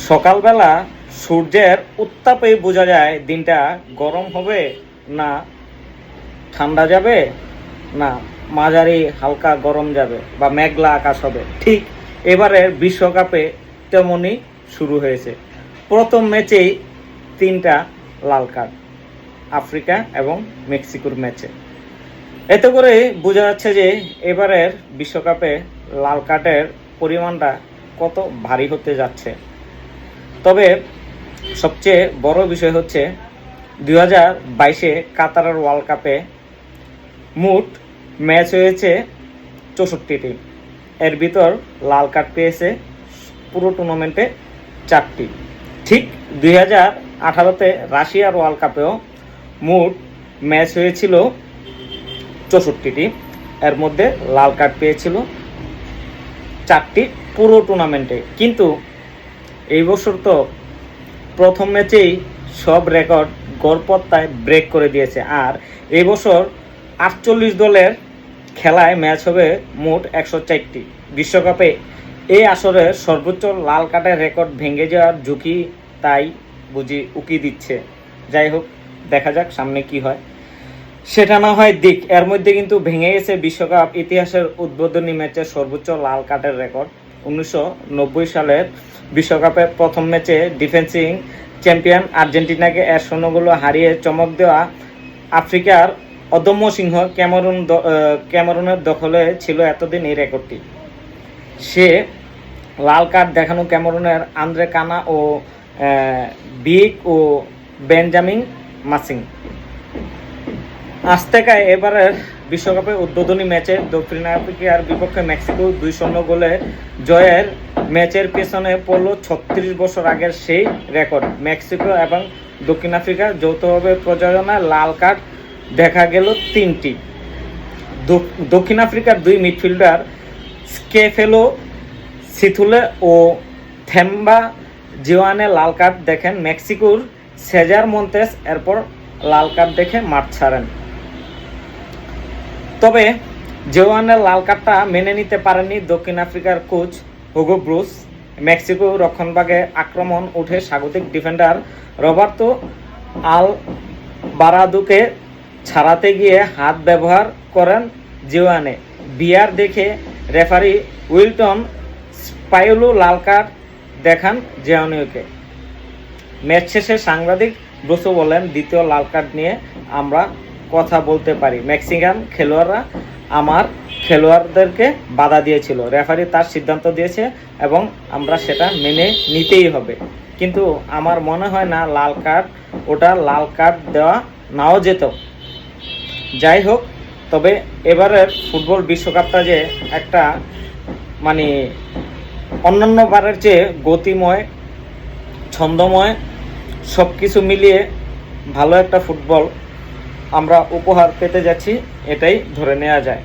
সকালবেলা সূর্যের উত্তাপেই বোঝা যায় দিনটা গরম হবে না ঠান্ডা যাবে, না মাঝারি হালকা গরম যাবে বা মেঘলা আকাশ হবে। ঠিক এবারের বিশ্বকাপে তেমনই শুরু হয়েছে। প্রথম ম্যাচেই 3টা লাল কার্ড, আফ্রিকা এবং মেক্সিকোর ম্যাচে। এতে করে বোঝা যাচ্ছে যে এবারের বিশ্বকাপে লাল কার্ডের পরিমাণটা কত ভারী হতে যাচ্ছে। তবে সবচেয়ে বড় বিষয় হচ্ছে 2022 কাতারের ওয়ার্ল্ড কাপে মোট ম্যাচ হয়েছে 64টি। এর ভিতর লাল কার্ড পেয়েছে পুরো টুর্নামেন্টে 4টি। ঠিক 2018-তে রাশিয়ার ওয়ার্ল্ড কাপেও মোট ম্যাচ হয়েছিল 64টি। এর মধ্যে লাল কার্ড পেয়েছিল 4টি পুরো টুর্নামেন্টে। কিন্তু এই বছর তো প্রথম ম্যাচেই সব রেকর্ড গড়পত্তায় ব্রেক করে দিয়েছে। আর এই বছর 48 দলের খেলায় ম্যাচ হবে মোট 104টি। বিশ্বকাপে এই আসরের সর্বোচ্চ লাল কার্ডের রেকর্ড ভেঙে যাওয়ার ঝুঁকি তাই বুঝি উকি দিচ্ছে। যাই হোক, দেখা যাক সামনে কি হয়। সেটা না হয় দিক, এর মধ্যে কিন্তু ভেঙে গেছে বিশ্বকাপ ইতিহাসের উদ্বোধনী ম্যাচের সর্বোচ্চ লাল কার্ডের রেকর্ড। 1990 সালের বিশ্বকাপের প্রথম ম্যাচে ডিফেন্সিং চ্যাম্পিয়ন আর্জেন্টিনাকে 1-0 গোলে হারিয়ে চমক দেওয়া আফ্রিকার অদম্য সিংহ ক্যামেরুনের দখলে ছিল এতদিন এই রেকর্ডটি। সে লাল কার্ড দেখানো ক্যামেরুনের আন্দ্রে কানা ও বিগ ও বেঞ্জামিন মাসিং। আজ থেকে এবারের বিশ্বকাপে উদ্বোধনী ম্যাচে দক্ষিণ আফ্রিকার বিপক্ষে মেক্সিকো 2-0 গোলে জয়ের ম্যাচের পেছনে পড়ল 36 বছর আগের সেই রেকর্ড। মেক্সিকো এবং দক্ষিণ আফ্রিকা যৌথভাবে প্রযোজনায় লাল কার্ড দেখা গেল 3টি। দক্ষিণ আফ্রিকার 2 মিডফিল্ডার স্কেফেলো সিথুলে ও থেম্বা জিওয়ানে লাল কার্ড দেখেন। মেক্সিকোর সেজার মন্তেস এরপর লাল কার্ড দেখে মাঠ ছাড়েন। তবে জিওয়ানের লাল কার্ডটা মেনে নিতে পারেননি দক্ষিণ আফ্রিকার কোচ হুগো ব্রুস। মেক্সিকো রক্ষণভাগে আক্রমণ উঠে স্বাগতিক ডিফেন্ডার রবার্তো আলবারাদোকে ছাড়াতে গিয়ে হাত ব্যবহার করেন জিওয়ানে। বিয়ার দেখে রেফারি উইলটন স্পাইলো লাল কার্ড দেখান জিওয়ানেকে। ম্যাচ শেষে সাংবাদিক ব্রুসো বলেন, দ্বিতীয় লাল কার্ড নিয়ে আমরা কথা বলতে পারি। মেক্সিকান খেলোয়াড়রা আমার খেলোয়াড়দেরকে বাধা দিয়েছিল, রেফারি তার সিদ্ধান্ত দিয়েছে এবং আমরা সেটা মেনে নিতেই হবে। কিন্তু আমার মনে হয় না ওটা লাল কার্ড দেওয়া নাও যেত। যাই হোক, তবে এবারের ফুটবল বিশ্বকাপটা যে একটা অন্যান্য বারের চেয়ে গতিময়, ছন্দময়, সব কিছু মিলিয়ে ভালো একটা ফুটবল আমরা উপহার পেতে যাচ্ছি, এটাই ধরে নেওয়া যায়।